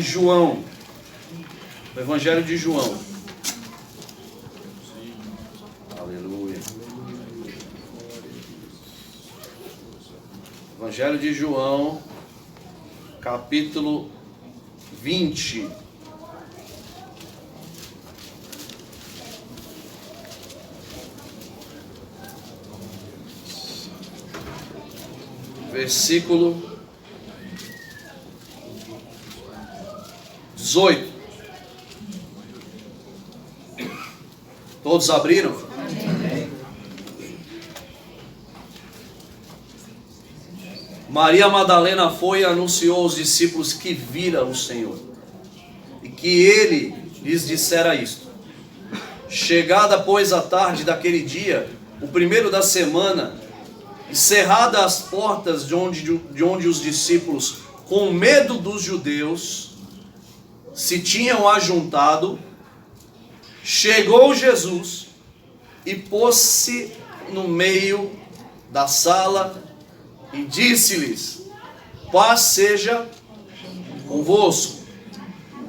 João. O Evangelho de João. Aleluia. Evangelho de João, capítulo 20. Versículo 18. Todos abriram? Amém. Maria Madalena foi e anunciou aos discípulos que vira o Senhor e que ele lhes dissera isto. Chegada, pois, a tarde daquele dia, o primeiro da semana, e cerradas as portas de onde os discípulos, com medo dos judeus, se tinham ajuntado, chegou Jesus e pôs-se no meio da sala e disse-lhes: paz seja convosco.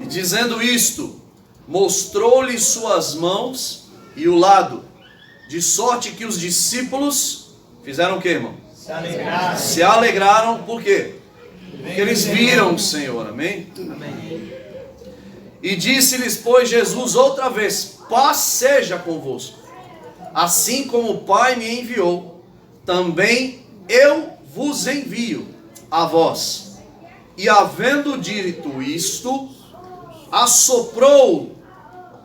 E dizendo isto, mostrou-lhes suas mãos e o lado, de sorte que os discípulos fizeram o que, irmão? Se alegraram, por quê? Porque eles viram o Senhor, amém? Amém. E disse-lhes, pois, Jesus outra vez: paz seja convosco. Assim como o Pai me enviou, também eu vos envio a vós. E havendo dito isto, assoprou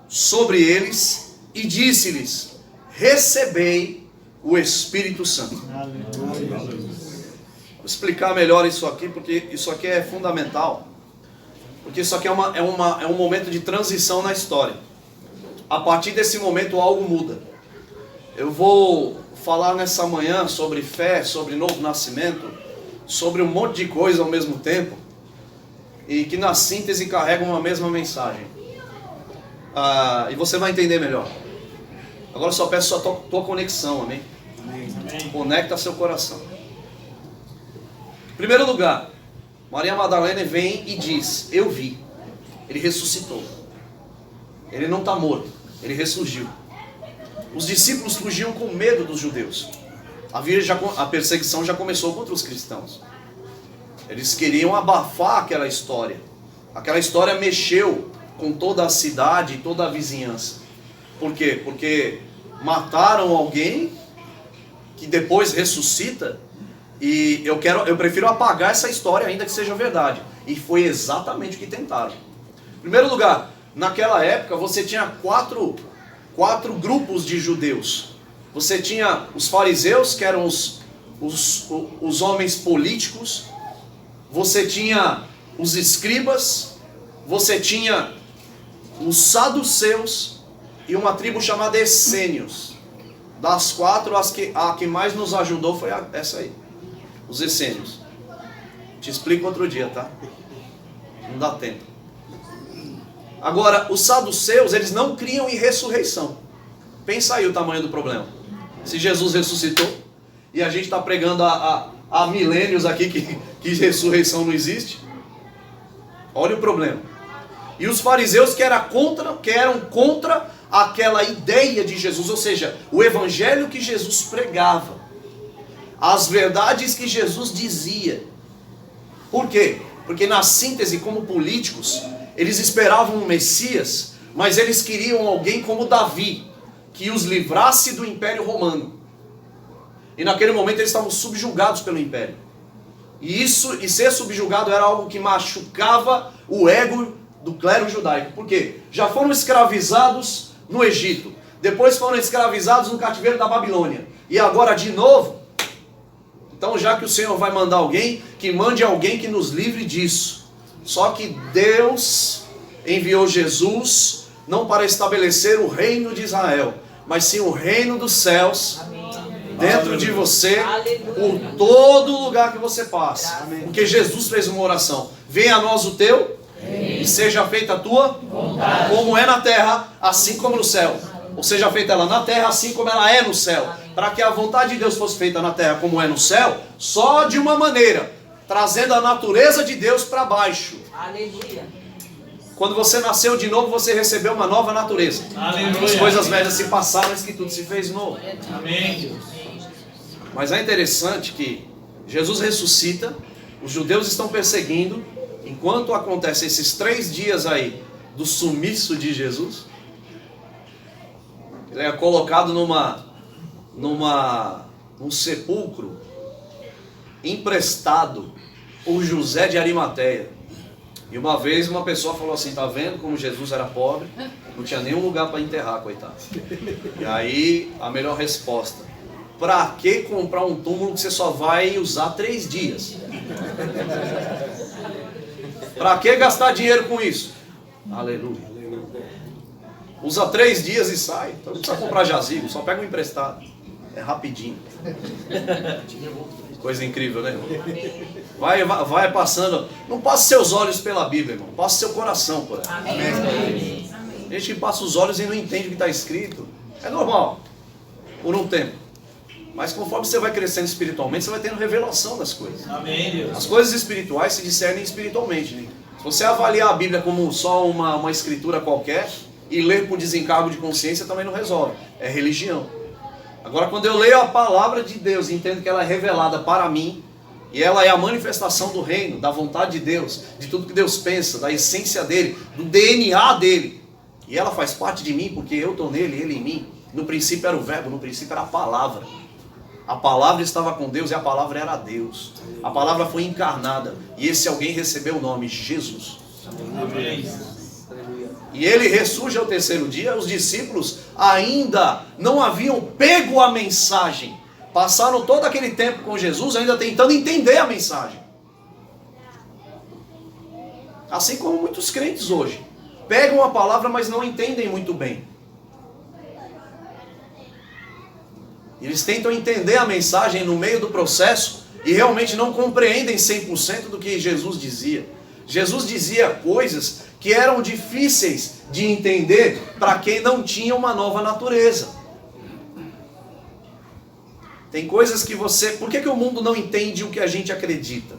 sobre eles e disse-lhes: recebei o Espírito Santo. Vou explicar melhor isso aqui, porque isso aqui é fundamental. Porque isso aqui é um momento de transição na história. A partir desse momento algo muda. Eu vou falar nessa manhã sobre fé, sobre novo nascimento, sobre um monte de coisa ao mesmo tempo, e que na síntese carregam a mesma mensagem. E você vai entender melhor. Agora só peço a tua conexão, amém? Amém. Conecta seu coração. Em primeiro lugar, Maria Madalena vem e diz: eu vi. Ele ressuscitou. Ele não está morto, ele ressurgiu. Os discípulos fugiam com medo dos judeus. A perseguição já começou contra os cristãos. Eles queriam abafar aquela história. Aquela história mexeu com toda a cidade e toda a vizinhança. Por quê? Porque mataram alguém que depois ressuscita. E eu prefiro apagar essa história, ainda que seja verdade. E foi exatamente o que tentaram. Em primeiro lugar, naquela época você tinha quatro grupos de judeus. Você tinha os fariseus, que eram os homens políticos. Você tinha os escribas. Você tinha os saduceus e uma tribo chamada essênios. Das quatro, a que mais nos ajudou foi essa aí. Os essênios. Te explico outro dia, tá? Não dá tempo. Agora, os saduceus, eles não criam em ressurreição. Pensa aí o tamanho do problema. Se Jesus ressuscitou, e a gente está pregando há milênios aqui que ressurreição não existe. Olha o problema. E os fariseus que eram contra aquela ideia de Jesus, ou seja, o evangelho que Jesus pregava. As verdades que Jesus dizia. Por quê? Porque na síntese, como políticos, eles esperavam um Messias, mas eles queriam alguém como Davi, que os livrasse do Império Romano. E naquele momento eles estavam subjugados pelo Império. E ser subjugado era algo que machucava o ego do clero judaico. Por quê? Já foram escravizados no Egito, depois foram escravizados no cativeiro da Babilônia, e agora de novo. Então, já que o Senhor vai mandar alguém, que mande alguém que nos livre disso. Só que Deus enviou Jesus não para estabelecer o reino de Israel, mas sim o reino dos céus. Amém. Dentro de você, por todo lugar que você passa. Amém. Porque Jesus fez uma oração: venha a nós o teu e seja feita a tua vontade, como é na terra, assim como no céu. Ou seja feita ela na terra, assim como ela é no céu. Para que a vontade de Deus fosse feita na terra como é no céu, só de uma maneira: trazendo a natureza de Deus para baixo. Aleluia. Quando você nasceu de novo, você recebeu uma nova natureza. Aleluia. As coisas velhas se passaram, mas que tudo se fez novo. Amém. Mas é interessante que Jesus ressuscita, os judeus estão perseguindo, enquanto acontece esses 3 dias aí do sumiço de Jesus, ele é colocado num sepulcro emprestado por José de Arimateia. E uma vez uma pessoa falou assim, tá vendo como Jesus era pobre? Não tinha nenhum lugar para enterrar, coitado. E aí a melhor resposta: pra que comprar um túmulo que você só vai usar 3 dias? Pra que gastar dinheiro com isso? Aleluia. Usa 3 dias e sai. Então não precisa comprar jazigo, só pega um emprestado. É rapidinho. Coisa incrível, né, irmão? Vai passando. Não passe seus olhos pela Bíblia, irmão. Passe seu coração por ela. Amém. Gente que passa os olhos e não entende o que está escrito. É normal, por um tempo. Mas conforme você vai crescendo espiritualmente, você vai tendo revelação das coisas. Amém, Deus. As coisas espirituais se discernem espiritualmente. Né? Se você avaliar a Bíblia como só uma escritura qualquer e ler por desencargo de consciência, também não resolve. É religião. Agora, quando eu leio a palavra de Deus e entendo que ela é revelada para mim, e ela é a manifestação do reino, da vontade de Deus, de tudo que Deus pensa, da essência dele, do DNA dele, e ela faz parte de mim porque eu estou nele, ele em mim. No princípio era o verbo, no princípio era a palavra. A palavra estava com Deus e a palavra era Deus. A palavra foi encarnada e esse alguém recebeu o nome Jesus. Amém. E ele ressurge ao 3º dia. Os discípulos ainda não haviam pego a mensagem. Passaram todo aquele tempo com Jesus ainda tentando entender a mensagem. Assim como muitos crentes hoje. Pegam a palavra, mas não entendem muito bem. Eles tentam entender a mensagem no meio do processo e realmente não compreendem 100% do que Jesus dizia. Jesus dizia coisas que eram difíceis de entender para quem não tinha uma nova natureza. Tem coisas que você... Por que o mundo não entende o que a gente acredita?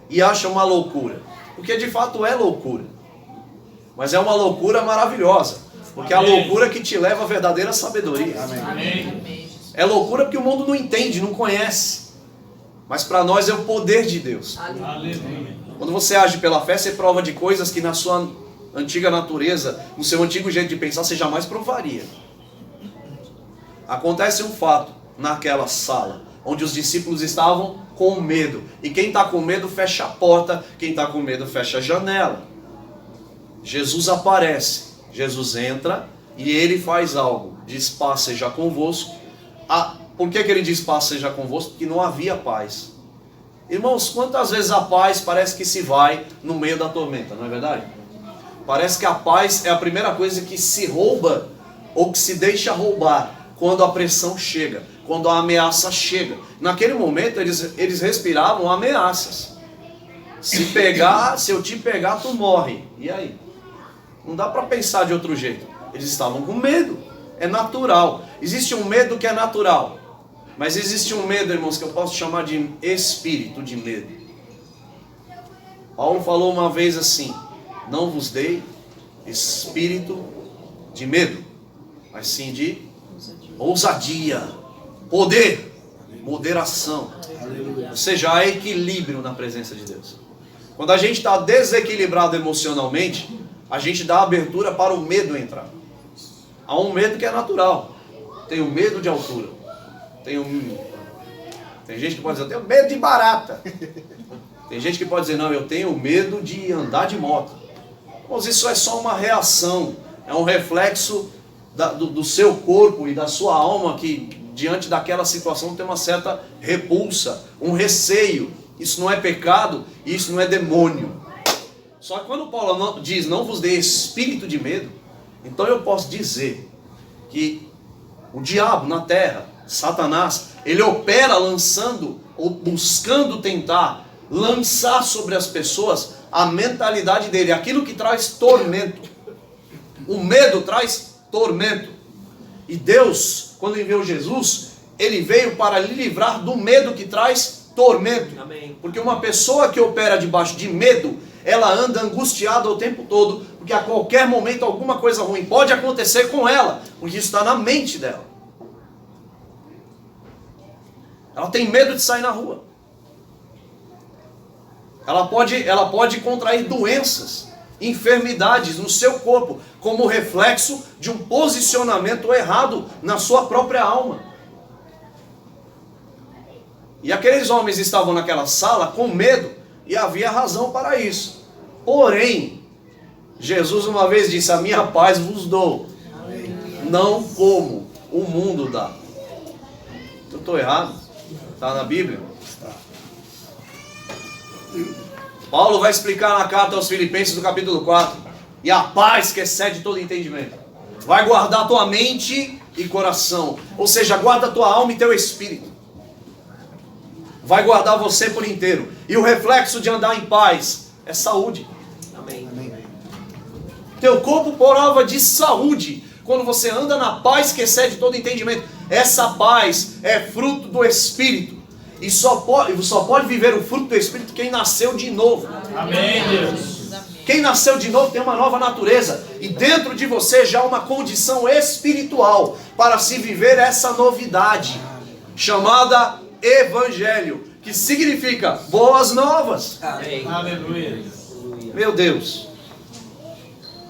E acha uma loucura? Porque de fato é loucura. Mas é uma loucura maravilhosa. Porque é a loucura que te leva à verdadeira sabedoria. Amém. É loucura porque o mundo não entende, não conhece. Mas para nós é o poder de Deus. Aleluia. Quando você age pela fé, você prova de coisas que na sua antiga natureza, no seu antigo jeito de pensar, você jamais provaria. Acontece um fato naquela sala, onde os discípulos estavam com medo. E quem está com medo fecha a porta, quem está com medo fecha a janela. Jesus aparece, Jesus entra e ele faz algo. Diz: paz seja convosco. Por que ele diz paz seja convosco? Porque não havia paz. Irmãos, quantas vezes a paz parece que se vai no meio da tormenta, não é verdade? Parece que a paz é a primeira coisa que se rouba ou que se deixa roubar quando a pressão chega, quando a ameaça chega. Naquele momento eles respiravam ameaças. Se eu te pegar, tu morre. E aí? Não dá para pensar de outro jeito. Eles estavam com medo. É natural. Existe um medo que é natural. Mas existe um medo, irmãos, que eu posso chamar de espírito de medo. Paulo falou uma vez assim: não vos dei espírito de medo, mas sim de ousadia, poder, moderação. Ou seja, há equilíbrio na presença de Deus. Quando a gente está desequilibrado emocionalmente, a gente dá abertura para o medo entrar. Há um medo que é natural. Tenho medo de altura. Tem gente que pode dizer: eu tenho medo de barata. Tem gente que pode dizer: não, eu tenho medo de andar de moto. Mas isso é só uma reação. É um reflexo do seu corpo e da sua alma que, diante daquela situação, tem uma certa repulsa, um receio. Isso não é pecado, isso não é demônio. Só que quando Paulo diz: não vos dê espírito de medo, então eu posso dizer que o diabo na terra, Satanás, ele opera lançando ou buscando tentar lançar sobre as pessoas a mentalidade dele, aquilo que traz tormento. O medo traz tormento. E Deus, quando enviou Jesus, ele veio para lhe livrar do medo que traz tormento. Amém. Porque uma pessoa que opera debaixo de medo, ela anda angustiada o tempo todo, porque a qualquer momento alguma coisa ruim pode acontecer com ela, porque isso está na mente dela. Ela tem medo de sair na rua. Ela pode contrair doenças, enfermidades no seu corpo, como reflexo de um posicionamento errado na sua própria alma. E aqueles homens estavam naquela sala com medo, e havia razão para isso. Porém, Jesus uma vez disse: a minha paz vos dou, não como o mundo dá. Eu estou errado? Está na Bíblia? Paulo vai explicar na carta aos Filipenses do capítulo 4. E a paz que excede todo entendimento vai guardar tua mente e coração. Ou seja, guarda tua alma e teu espírito. Vai guardar você por inteiro. E o reflexo de andar em paz é saúde. Amém. Teu corpo prova de saúde quando você anda na paz que excede todo entendimento. Essa paz é fruto do Espírito. E só pode viver o fruto do Espírito quem nasceu de novo. Amém, Deus. Quem nasceu de novo tem uma nova natureza. E dentro de você já há uma condição espiritual para se viver essa novidade, chamada Evangelho, que significa boas novas. Amém. Aleluia. Meu Deus.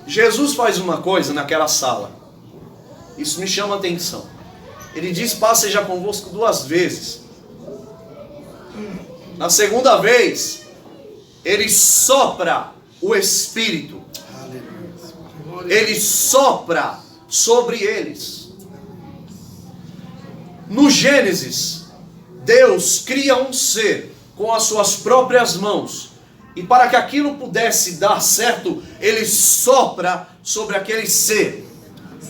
Jesus faz uma coisa naquela sala. Isso me chama a atenção. Ele diz: paz seja convosco 2 vezes. Na segunda vez, ele sopra o Espírito. Ele sopra sobre eles. No Gênesis, Deus cria um ser com as suas próprias mãos. E para que aquilo pudesse dar certo, ele sopra sobre aquele ser.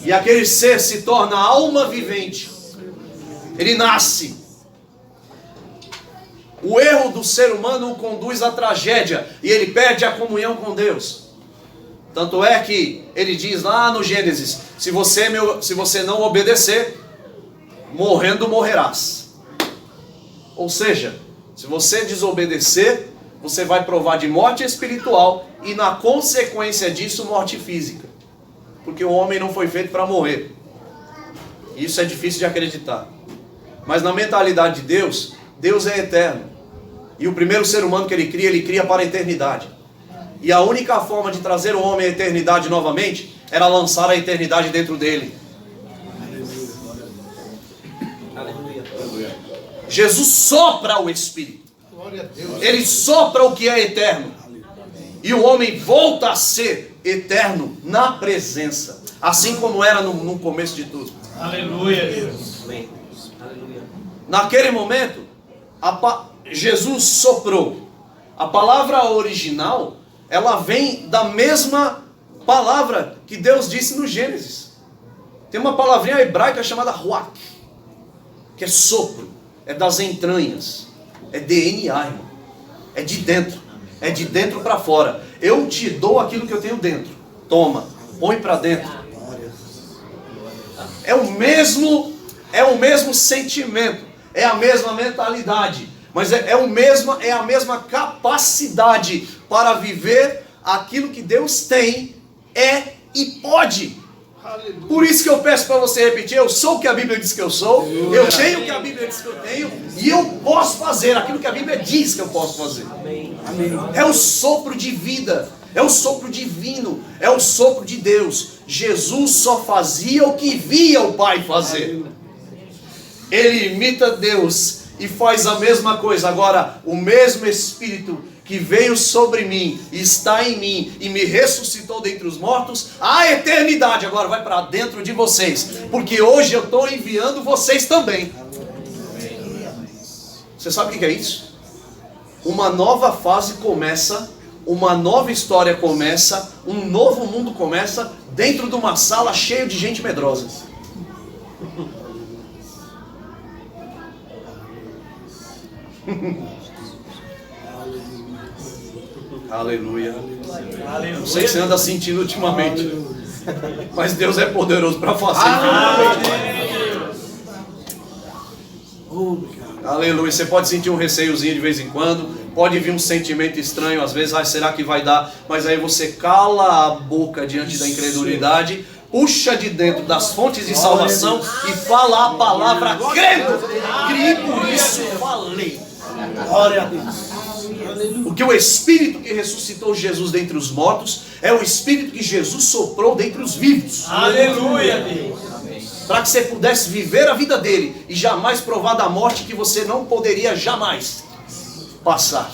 E aquele ser se torna alma vivente. Ele nasce. O erro do ser humano o conduz à tragédia e ele perde a comunhão com Deus. Tanto é que ele diz lá no Gênesis: se você não obedecer, morrendo morrerás. Ou seja, se você desobedecer, você vai provar de morte espiritual e na consequência disso, morte física. Porque o homem não foi feito para morrer. Isso é difícil de acreditar. Mas na mentalidade de Deus, Deus é eterno. E o primeiro ser humano que ele cria para a eternidade. E a única forma de trazer o homem à eternidade novamente era lançar a eternidade dentro dele. Aleluia. Jesus sopra o Espírito. Ele sopra o que é eterno. E o homem volta a ser eterno na presença. Assim como era no começo de tudo. Aleluia, Deus. Amém. Aleluia. Naquele momento, Jesus soprou. A palavra original, ela vem da mesma palavra que Deus disse no Gênesis. Tem uma palavrinha hebraica chamada ruach, que é sopro, é das entranhas, é DNA, irmão. É de dentro, é de dentro para fora. Eu te dou aquilo que eu tenho dentro. Toma, põe para dentro. É o mesmo sentimento, é a mesma mentalidade, mas é a mesma capacidade para viver aquilo que Deus tem, e pode. Por isso que eu peço para você repetir: eu sou o que a Bíblia diz que eu sou, eu tenho o que a Bíblia diz que eu tenho, e eu posso fazer aquilo que a Bíblia diz que eu posso fazer. Amém. É o sopro de vida, é o sopro divino, é o sopro de Deus. Jesus só fazia o que via o Pai fazer. Ele imita Deus e faz a mesma coisa. Agora, o mesmo Espírito que veio sobre mim, está em mim e me ressuscitou dentre os mortos, a eternidade agora vai para dentro de vocês, porque hoje eu estou enviando vocês também. Você sabe o que é isso? Uma nova fase começa, uma nova história começa, um novo mundo começa dentro de uma sala cheia de gente medrosa. Aleluia. Não sei se você anda sentindo ultimamente, mas Deus é poderoso para fazer. Aleluia. Obrigado. Aleluia. Você pode sentir um receiozinho de vez em quando, pode vir um sentimento estranho às vezes, será que vai dar? Mas aí você cala a boca diante da incredulidade, puxa de dentro das fontes de salvação e fala a palavra crendo. Criei por isso, falei. Glória a Deus. Porque o Espírito que ressuscitou Jesus dentre os mortos é o Espírito que Jesus soprou dentre os vivos. Aleluia, Deus. Para que você pudesse viver a vida dele e jamais provar da morte que você não poderia jamais passar.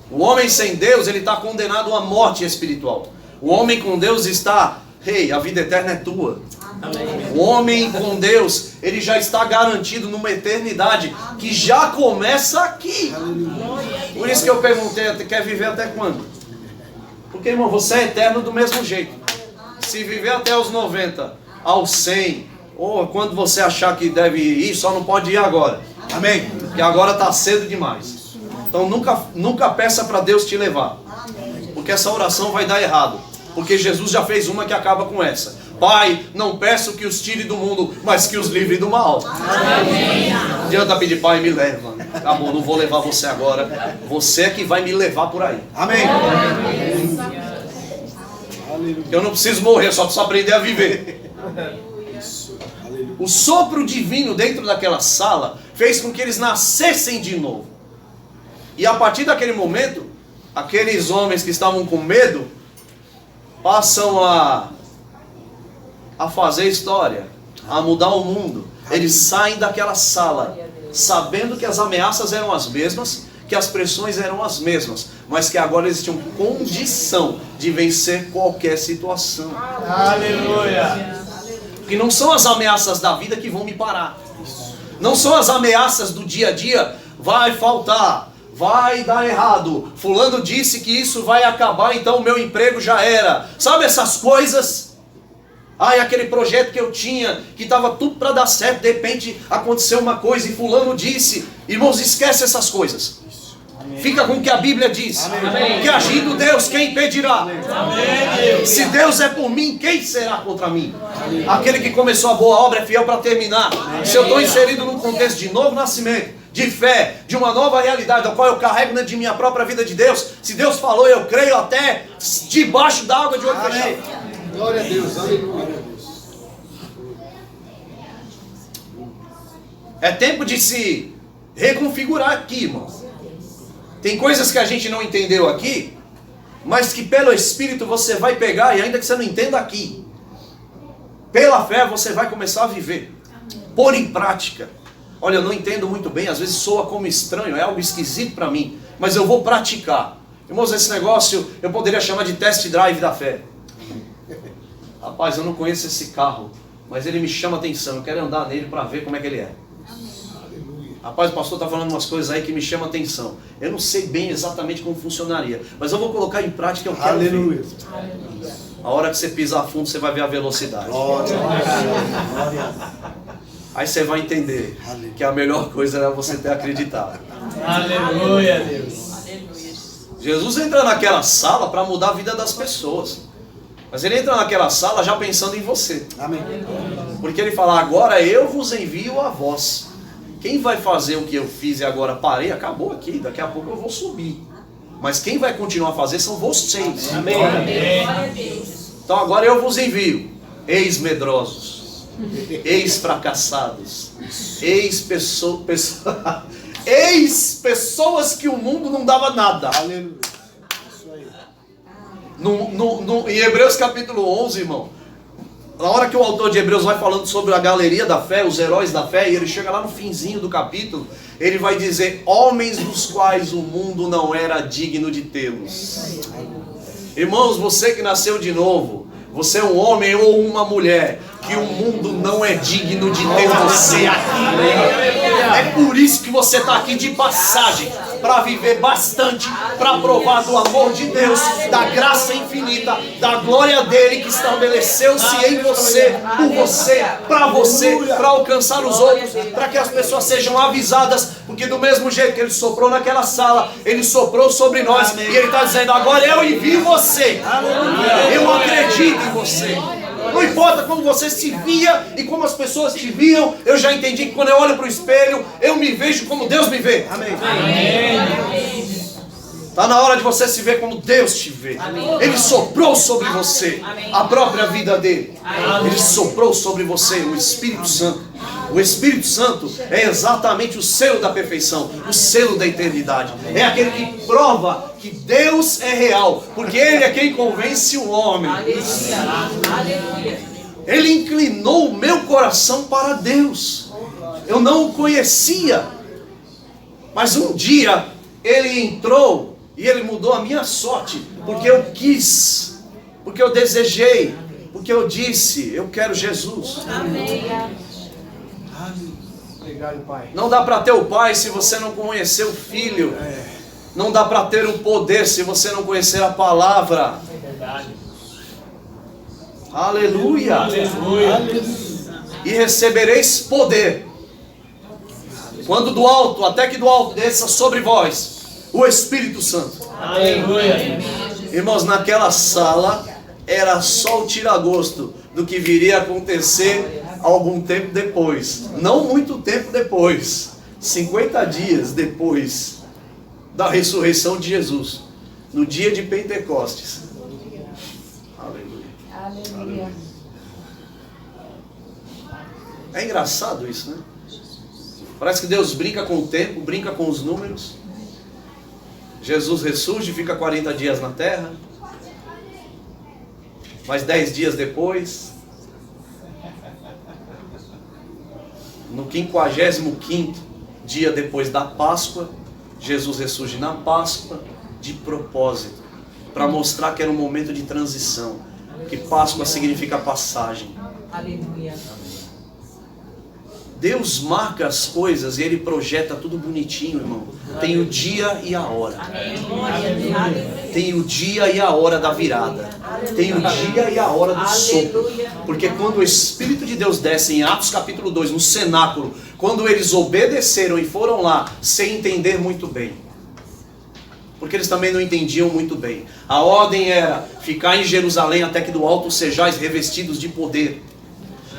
O homem sem Deus, ele está condenado à morte espiritual. O homem com Deus está, a vida eterna é tua. O homem com Deus, ele já está garantido numa eternidade que já começa aqui. Por isso que eu perguntei, quer viver até quando? Porque, irmão, você é eterno do mesmo jeito. Se viver até os 90, aos 100, ou quando você achar que deve ir, só não pode ir agora. Amém? Porque agora está cedo demais. Então nunca peça para Deus te levar. Porque essa oração vai dar errado. Porque Jesus já fez uma que acaba com essa. Pai, não peço que os tire do mundo, mas que os livre do mal. Amém. Não adianta pedir, Pai, me leva. Acabou, não vou levar você agora. Você é que vai me levar por aí. Amém. Eu não preciso morrer, só preciso aprender a viver. O sopro divino dentro daquela sala fez com que eles nascessem de novo. E a partir daquele momento, aqueles homens que estavam com medo passam a fazer história, a mudar o mundo. Eles saem daquela sala sabendo que as ameaças eram as mesmas, que as pressões eram as mesmas, mas que agora eles tinham condição de vencer qualquer situação. Aleluia. Porque não são as ameaças da vida que vão me parar. Não são as ameaças do dia a dia. Vai faltar, vai dar errado, fulano disse que isso vai acabar, então o meu emprego já era. Sabe essas coisas? Aquele projeto que eu tinha, que estava tudo para dar certo, de repente aconteceu uma coisa e fulano disse. Irmãos, esquece essas coisas. Amém. Fica com o que a Bíblia diz. Amém. Que agindo Deus, quem impedirá? Amém. Se Deus é por mim, quem será contra mim? Amém. Aquele que começou a boa obra é fiel para terminar. Amém. Se eu estou inserido num contexto de novo nascimento, de fé, de uma nova realidade, da qual eu carrego dentro de minha própria vida de Deus, se Deus falou, eu creio até debaixo da água de olho fechado. Glória a Deus, aleluia. É tempo de se reconfigurar aqui, irmãos. Tem coisas que a gente não entendeu aqui, mas que pelo Espírito você vai pegar, e ainda que você não entenda aqui, pela fé você vai começar a viver, pôr em prática. Olha, eu não entendo muito bem, às vezes soa como estranho, é algo esquisito para mim, mas eu vou praticar. Irmãos, esse negócio eu poderia chamar de test drive da fé. Rapaz, eu não conheço esse carro, mas ele me chama a atenção, eu quero andar nele para ver como é que ele é. Rapaz, o pastor está falando umas coisas aí que me chamam a atenção. Eu não sei bem exatamente como funcionaria, mas eu vou colocar em prática, eu quero ver. A hora que você pisar a fundo, você vai ver a velocidade. Aí você vai entender que a melhor coisa era você ter acreditado. Aleluia, Deus. Jesus entra naquela sala para mudar a vida das pessoas. Mas ele entra naquela sala já pensando em você. Amém. Porque ele fala, agora eu vos envio a vós. Quem vai fazer o que eu fiz e agora parei, acabou aqui. Daqui a pouco eu vou subir. Mas quem vai continuar a fazer são vocês. Amém. Então agora eu vos envio. Ex-medrosos. Ex-fracassados. Ex-pessoas que o mundo não dava nada. Aleluia. Isso aí. Em Hebreus capítulo 11, irmão, na hora que o autor de Hebreus vai falando sobre a galeria da fé, os heróis da fé, e ele chega lá no finzinho do capítulo, ele vai dizer, homens dos quais o mundo não era digno de tê-los. Irmãos, você que nasceu de novo, você é um homem ou uma mulher, que o mundo não é digno de ter você aqui. É por isso que você está aqui de passagem, para viver bastante, para provar do amor de Deus, da graça infinita, da glória dele que estabeleceu-se em você, por você, para alcançar os outros, para que as pessoas sejam avisadas, porque do mesmo jeito que ele soprou naquela sala, ele soprou sobre nós, e ele está dizendo, agora eu envio você, eu acredito em você. Não importa como você se via e como as pessoas te viam, eu já entendi que quando eu olho para o espelho, eu me vejo como Deus me vê. Amém. Está na hora de você se ver como Deus te vê. Ele soprou sobre você a própria vida dele. Ele soprou sobre você o Espírito Santo. O Espírito Santo é exatamente o selo da perfeição, o selo da eternidade. É aquele que prova que Deus é real, porque Ele é quem convence o homem. Ele inclinou o meu coração para Deus. Eu não o conhecia, mas um dia Ele entrou e Ele mudou a minha sorte, porque eu quis, porque eu desejei, porque eu disse, eu quero Jesus. Obrigado, Pai. Não dá para ter o Pai se você não conhecer o Filho. Não dá para ter o poder se você não conhecer a palavra. Aleluia. E recebereis poder, quando do alto, até que do alto desça sobre vós o Espírito Santo. Aleluia. Irmãos, naquela sala era só o tira-gosto do que viria a acontecer algum tempo depois. Não muito tempo depois. 50 dias depois da ressurreição de Jesus. No dia de Pentecostes. Aleluia. É engraçado isso, né? Parece que Deus brinca com o tempo, brinca com os números. Jesus ressurge, fica 40 dias na terra. Mas 10 dias depois, no 55º dia depois da Páscoa, Jesus ressurge na Páscoa de propósito, para mostrar que era um momento de transição, que Páscoa significa passagem. Aleluia. Deus marca as coisas e Ele projeta tudo bonitinho, irmão. Tem o dia e a hora. Tem o dia e a hora da virada. Tem o dia e a hora do sopro. Porque quando o Espírito de Deus desce em Atos capítulo 2, no cenáculo, quando eles obedeceram e foram lá sem entender muito bem, porque eles também não entendiam muito bem. A ordem era ficar em Jerusalém até que do alto sejais revestidos de poder.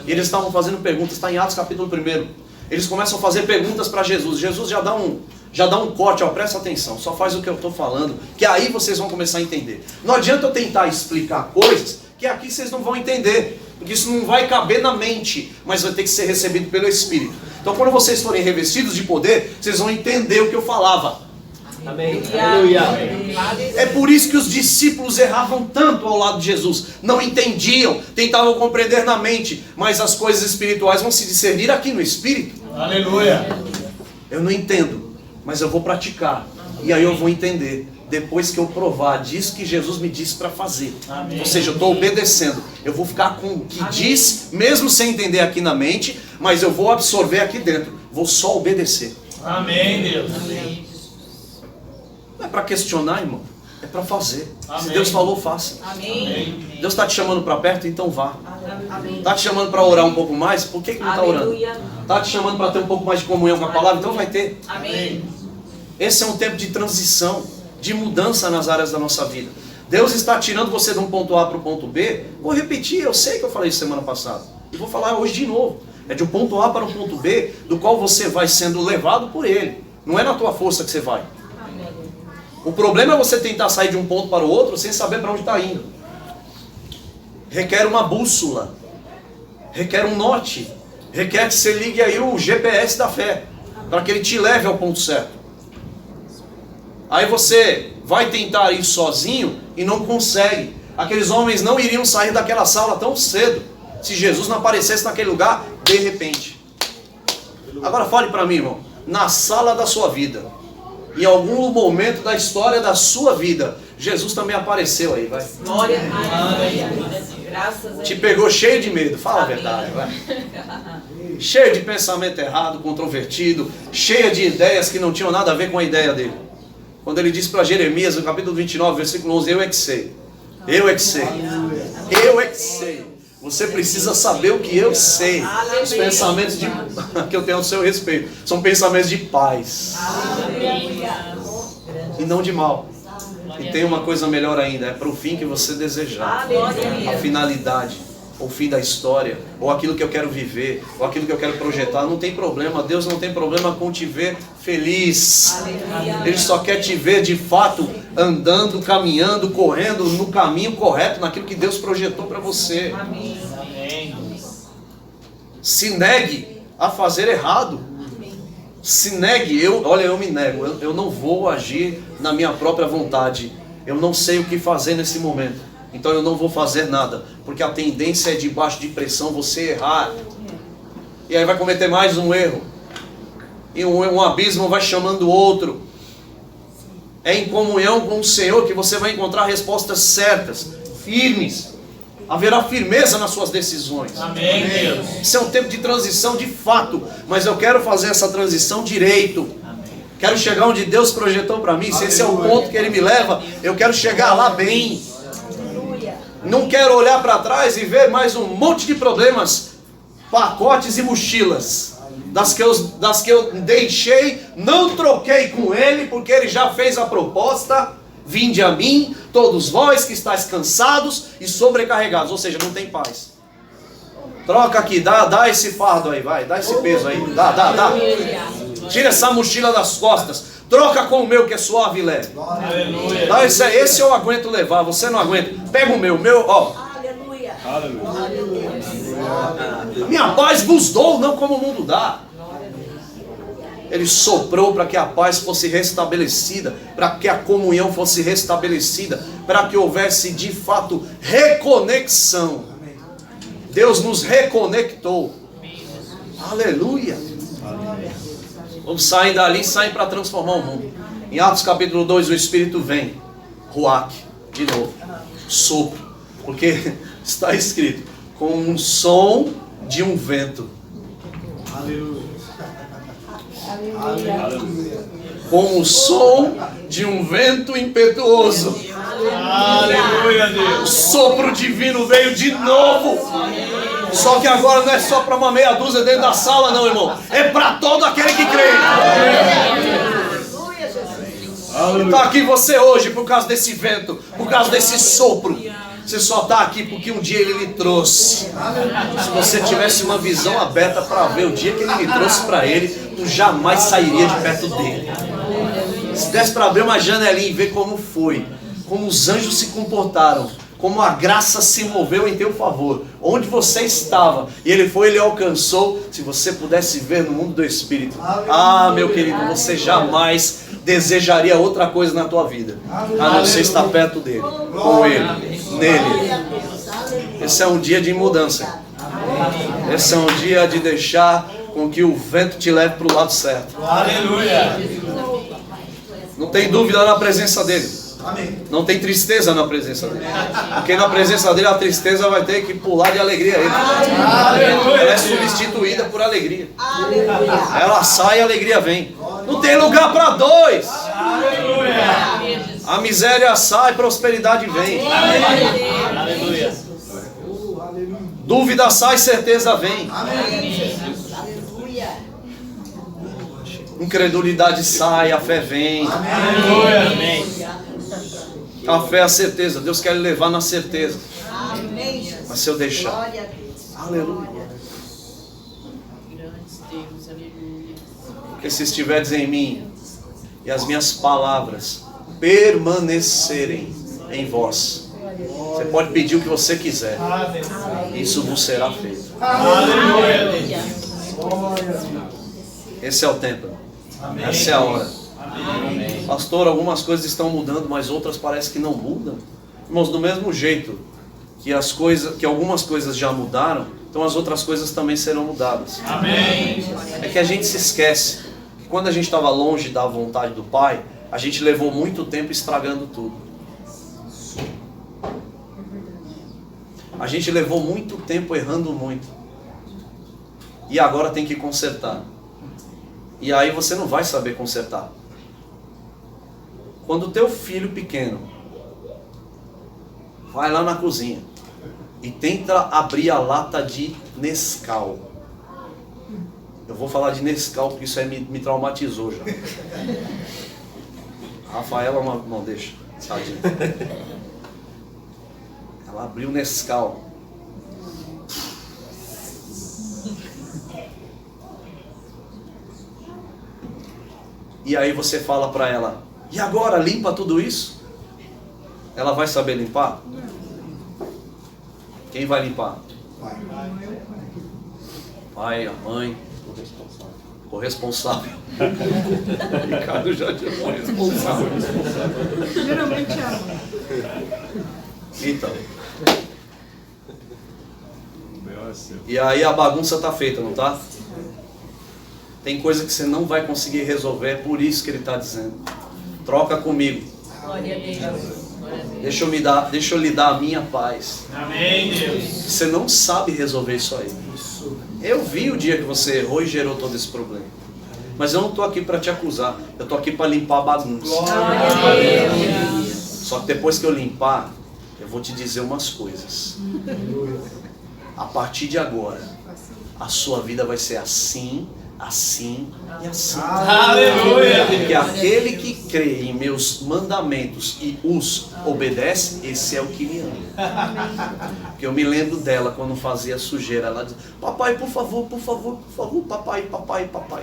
E eles estavam fazendo perguntas, está em Atos capítulo 1. Eles começam a fazer perguntas para Jesus. Jesus já dá um corte, ó, presta atenção, só faz o que eu estou falando, que aí vocês vão começar a entender. Não adianta eu tentar explicar coisas que aqui vocês não vão entender, porque isso não vai caber na mente, mas vai ter que ser recebido pelo Espírito. Então quando vocês forem revestidos de poder, vocês vão entender o que eu falava. Amém. Aleluia. É por isso que os discípulos erravam tanto ao lado de Jesus. Não entendiam, tentavam compreender na mente, mas as coisas espirituais vão se discernir aqui no Espírito. Aleluia. Eu não entendo, mas eu vou praticar. E aí eu vou entender. Depois que eu provar disso que Jesus me disse para fazer. Amém. Ou seja, eu estou obedecendo. Eu vou ficar com o que diz, mesmo sem entender aqui na mente, mas eu vou absorver aqui dentro. Vou só obedecer. Amém, Deus. Não é para questionar, irmão. É para fazer. Amém. Se Deus falou, faça. Amém. Deus está te chamando para perto, então vá. Amém. Está te chamando para orar um pouco mais? Por que não está orando? Aleluia. Está te chamando para ter um pouco mais de comunhão com a palavra? Então vai ter. Amém. Esse é um tempo de transição, de mudança nas áreas da nossa vida. Deus está tirando você de um ponto A para o ponto B. Vou repetir, eu sei que eu falei isso semana passada. E vou falar hoje de novo. É de um ponto A para um ponto B, do qual você vai sendo levado por Ele. Não é na tua força que você vai. O problema é você tentar sair de um ponto para o outro sem saber para onde está indo. Requer uma bússola. Requer um norte. Requer que você ligue aí o GPS da fé, para que ele te leve ao ponto certo. Aí você vai tentar ir sozinho e não consegue. Aqueles homens não iriam sair daquela sala tão cedo, se Jesus não aparecesse naquele lugar de repente. Agora fale para mim, irmão. Na sala da sua vida, em algum momento da história da sua vida, Jesus também apareceu aí, vai. Glória a Deus. Graças a Deus. Te pegou cheio de medo, fala a verdade, vai. Cheio de pensamento errado, controvertido, cheia de ideias que não tinham nada a ver com a ideia dele. Quando ele disse para Jeremias, no capítulo 29, versículo 11, eu é que sei. Eu é que sei. Eu é que sei. Você precisa saber o que eu sei. Os pensamentos que eu tenho ao seu respeito são pensamentos de paz. E não de mal. E tem uma coisa melhor ainda, é para o fim que você desejar. A finalidade. ou o fim da história, ou aquilo que eu quero viver, ou aquilo que eu quero projetar. Não tem problema, Deus não tem problema com te ver feliz. Ele só quer te ver de fato andando, caminhando, correndo no caminho correto, naquilo que Deus projetou para você. Amém. Se negue a fazer errado. Se negue, eu me nego, eu não vou agir na minha própria vontade. Eu não sei o que fazer nesse momento, então eu não vou fazer nada, porque a tendência é debaixo de pressão você errar, e aí vai cometer mais um erro, e um abismo vai chamando o outro. É em comunhão com o Senhor que você vai encontrar respostas certas, firmes. Haverá firmeza nas suas decisões. Amém, Deus. Isso é um tempo de transição de fato, mas eu quero fazer essa transição direito. Quero chegar onde Deus projetou para mim. Se esse é o ponto que Ele me leva, eu quero chegar lá bem. Não quero olhar para trás e ver mais um monte de problemas, pacotes e mochilas, das que eu deixei, não troquei com Ele, porque Ele já fez a proposta. Vinde a mim, todos vós que estáis cansados e sobrecarregados. Ou seja, não tem paz. Troca aqui, dá esse fardo aí, vai, dá esse peso aí, dá. Tira essa mochila das costas. Troca com o meu que é suave e leve. Aleluia. Dá esse eu aguento levar, você não aguenta. Pega o meu, ó. Aleluia. Minha paz vos dou, não como o mundo dá. Ele soprou para que a paz fosse restabelecida, para que a comunhão fosse restabelecida, para que houvesse de fato reconexão. Deus nos reconectou. Aleluia. Vamos sair dali e sair para transformar o mundo. Em Atos capítulo 2 o Espírito vem. Ruach, de novo. Sopro. Porque está escrito, com um som de um vento. Aleluia. Com o som de um vento impetuoso. Aleluia, Deus. O sopro divino veio de novo. Só que agora não é só para uma meia dúzia dentro da sala, não, irmão. É para todo aquele que crê. Está aqui você hoje por causa desse vento, por causa desse sopro. Você só está aqui porque um dia Ele lhe trouxe. Se você tivesse uma visão aberta para ver o dia que Ele lhe trouxe para Ele, tu jamais sairia de perto dele. Se desse para abrir uma janelinha e ver como foi, como os anjos se comportaram, como a graça se moveu em teu favor, onde você estava, e Ele foi, Ele alcançou. Se você pudesse ver no mundo do Espírito, meu querido, você jamais desejaria outra coisa na tua vida, a não ser estar perto dele, com Ele, nele. Esse é um dia de mudança. Esse é um dia de deixar com que o vento te leve para o lado certo. Aleluia. Não tem dúvida na presença dele. Não tem tristeza na presença dele. Porque na presença dele a tristeza vai ter que pular de alegria. Ela é substituída por alegria. Ela sai e a alegria vem. Não tem lugar para dois. A miséria sai e prosperidade vem. Aleluia. Dúvida sai, certeza vem. Incredulidade sai, a fé vem. Aleluia. Amém. A fé é a certeza. Deus quer lhe levar na certeza. Mas se eu deixar. Aleluia. Porque se estiveres em mim e as minhas palavras permanecerem em vós, você pode pedir o que você quiser. Isso vos será feito. Aleluia. Esse é o tempo. Essa é a hora. Pastor, algumas coisas estão mudando, mas outras parece que não mudam. Irmãos, do mesmo jeito que algumas coisas já mudaram, então as outras coisas também serão mudadas. Amém. É que a gente se esquece que quando a gente estava longe da vontade do Pai, a gente levou muito tempo estragando tudo. A gente levou muito tempo errando muito. E agora tem que consertar. E aí você não vai saber consertar. Quando o teu filho pequeno vai lá na cozinha e tenta abrir a lata de Nescau. Eu vou falar de Nescau porque isso aí me traumatizou já. Rafaela, não deixa, tadinha. Ela abriu o Nescau. e aí você fala para ela, e agora limpa tudo isso? Ela vai saber limpar? Quem vai limpar? Pai, a mãe, corresponsável. Ricardo já tinha corresponsável. Geralmente é a mãe. Então. E aí a bagunça tá feita, não tá? Tem coisa que você não vai conseguir resolver, é por isso que ele está dizendo. Troca comigo. Glória a Deus. Deixa eu lhe dar a minha paz. Amém, Deus. Você não sabe resolver isso aí. Eu vi o dia que você errou e gerou todo esse problema. Mas eu não estou aqui para te acusar. Eu estou aqui para limpar a bagunça. Glória a Deus. Só que depois que eu limpar, eu vou te dizer umas coisas. A partir de agora, a sua vida vai ser assim, assim e assim. Aleluia. Porque aquele que crê em meus mandamentos e os obedece, esse é o que me ama. Porque eu me lembro dela quando fazia sujeira. Ela dizia, papai, por favor, por favor, por favor, papai, papai, papai.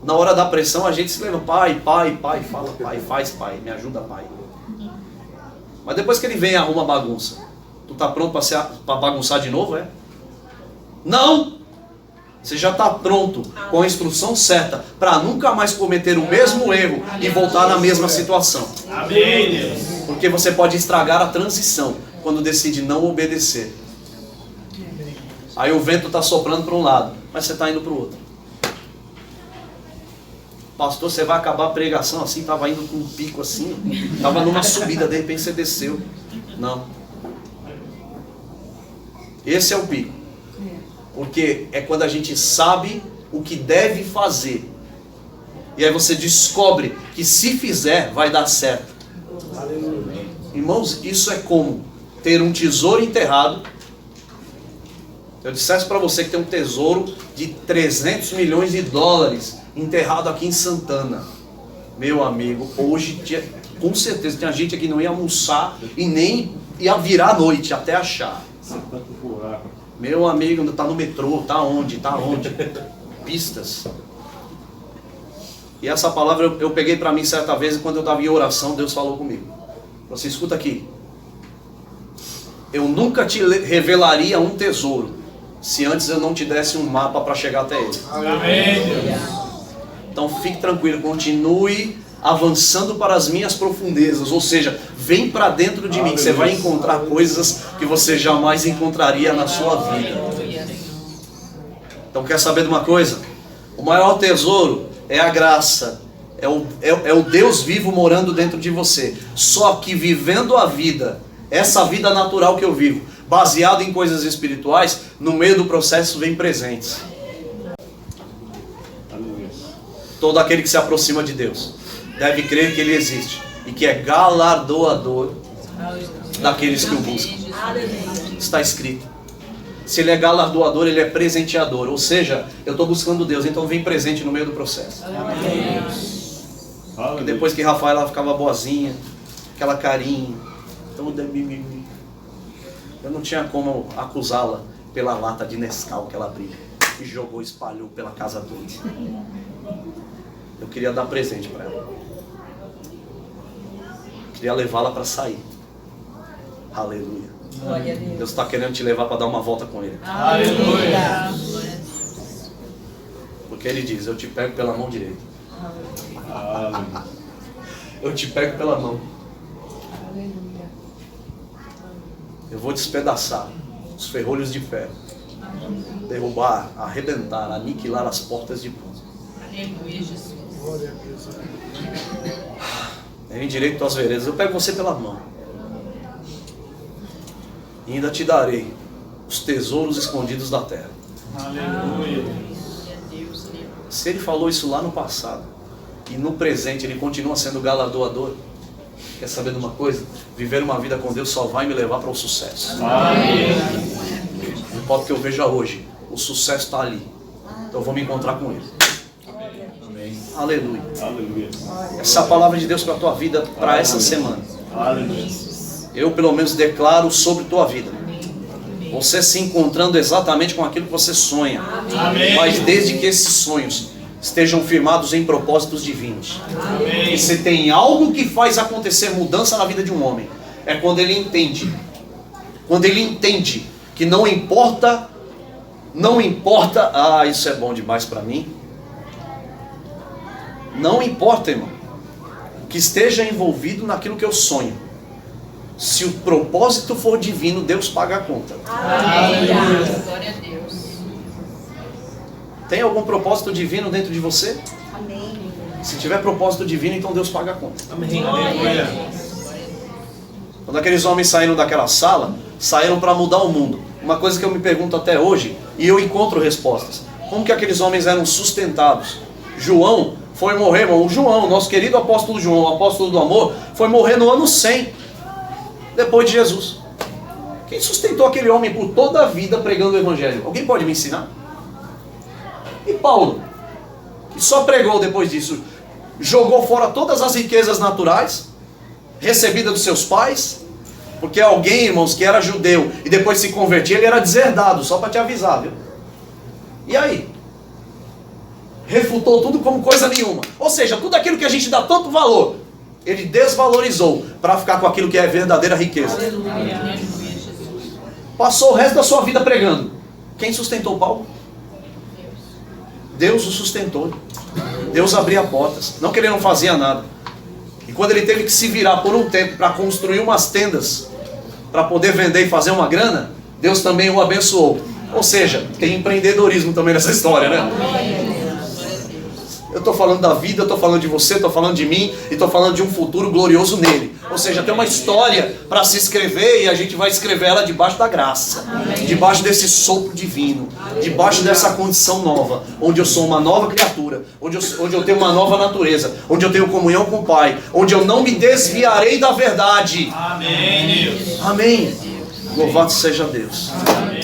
Na hora da pressão a gente se lembra, pai, pai, pai, fala pai, faz pai, me ajuda pai. Mas depois que ele vem e arruma a bagunça, tu tá pronto para bagunçar de novo, é? Não! Você já está pronto com a instrução certa para nunca mais cometer o mesmo erro e voltar na mesma situação. Amém, Deus. Porque você pode estragar a transição quando decide não obedecer. Aí o vento está soprando para um lado, mas você está indo para o outro. Pastor, você vai acabar a pregação assim, estava indo com um pico assim, estava numa subida, de repente você desceu. Não. Esse é o pico. Porque é quando a gente sabe o que deve fazer. E aí você descobre que se fizer, vai dar certo. Irmãos, isso é como ter um tesouro enterrado. Eu dissesse para você que tem um tesouro de 300 milhões de dólares enterrado aqui em Santana. Meu amigo, hoje com certeza tinha gente aqui que não ia almoçar e nem ia virar à noite até achar. Meu amigo, está no metrô, está onde? Está onde? Pistas. E essa palavra eu peguei para mim certa vez, e quando eu estava em oração, Deus falou comigo. Você escuta aqui. Eu nunca te revelaria um tesouro se antes eu não te desse um mapa para chegar até ele. Amém, Deus. Então fique tranquilo, continue avançando para as minhas profundezas, ou seja, vem para dentro de mim, que você vai encontrar coisas que você jamais encontraria na sua vida. Então quer saber de uma coisa? O maior tesouro é a graça, é o Deus vivo morando dentro de você. Só que vivendo a vida, essa vida natural que eu vivo, baseado em coisas espirituais, no meio do processo vem presentes. Todo aquele que se aproxima de Deus deve crer que Ele existe e que é galardoador daqueles que o buscam. Está escrito. Se Ele é galardoador, Ele é presenteador. Ou seja, eu estou buscando Deus, então vem presente no meio do processo. E depois que Rafaela ficava boazinha, aquela carinha, toda mimimi, eu não tinha como acusá-la pela lata de Nescau que ela abriu e jogou, espalhou pela casa toda. Eu queria dar presente para ela. Queria levá-la para sair. Aleluia. Deus está querendo te levar para dar uma volta com Ele. Aleluia. Porque Ele diz, eu te pego pela mão direita. Eu te pego pela mão. Eu vou despedaçar os ferrolhos de ferro. Derrubar, arrebentar, aniquilar as portas de bronze. Aleluia, Jesus. Em direito às veredas, eu pego você pela mão. E ainda te darei os tesouros escondidos da terra. Aleluia. Se Ele falou isso lá no passado, e no presente Ele continua sendo galardoador, quer saber de uma coisa? Viver uma vida com Deus só vai me levar para o sucesso. Amém. Não importa o que eu veja hoje, o sucesso está ali. Então eu vou me encontrar com Ele. Amém. Aleluia. Aleluia. Essa é a palavra de Deus para a tua vida, para essa semana. Aleluia. Eu pelo menos declaro sobre tua vida. Você se encontrando exatamente com aquilo que você sonha. Amém. Mas desde que esses sonhos estejam firmados em propósitos divinos. E se tem algo que faz acontecer mudança na vida de um homem, é quando ele entende. Quando ele entende que não importa, isso é bom demais para mim. Não importa, irmão, que esteja envolvido naquilo que eu sonho. Se o propósito for divino, Deus paga a conta. Glória a Deus. Tem algum propósito divino dentro de você? Amém. Se tiver propósito divino, então Deus paga a conta. Amém. Aleluia. Quando aqueles homens saíram daquela sala, saíram para mudar o mundo. Uma coisa que eu me pergunto até hoje, e eu encontro respostas. Como que aqueles homens eram sustentados? João foi morrer, irmão. O João, nosso querido apóstolo João, o apóstolo do amor, foi morrer no ano 100, depois de Jesus. Quem sustentou aquele homem por toda a vida pregando o evangelho? Alguém pode me ensinar? E Paulo, que só pregou depois disso, jogou fora todas as riquezas naturais recebidas dos seus pais, porque alguém, irmãos, que era judeu e depois se convertia, ele era deserdado, só para te avisar, viu? E aí? Refutou tudo como coisa nenhuma. Ou seja, tudo aquilo que a gente dá tanto valor, ele desvalorizou para ficar com aquilo que é verdadeira riqueza. Aleluia, Jesus. Passou o resto da sua vida pregando. Quem sustentou Paulo? Deus o sustentou. Deus abria portas. Não que ele não fazia nada. E quando ele teve que se virar por um tempo para construir umas tendas, para poder vender e fazer uma grana, Deus também o abençoou. Ou seja, tem empreendedorismo também nessa história, né? Eu estou falando da vida, eu estou falando de você, estou falando de mim, e estou falando de um futuro glorioso nele. Ou seja, tem uma história para se escrever, e a gente vai escrever ela debaixo da graça, debaixo desse sopro divino, debaixo dessa condição nova, onde eu sou uma nova criatura, onde eu tenho uma nova natureza, onde eu tenho comunhão com o Pai, onde eu não me desviarei da verdade. Amém, Deus. Amém. Louvado seja Deus. Amém.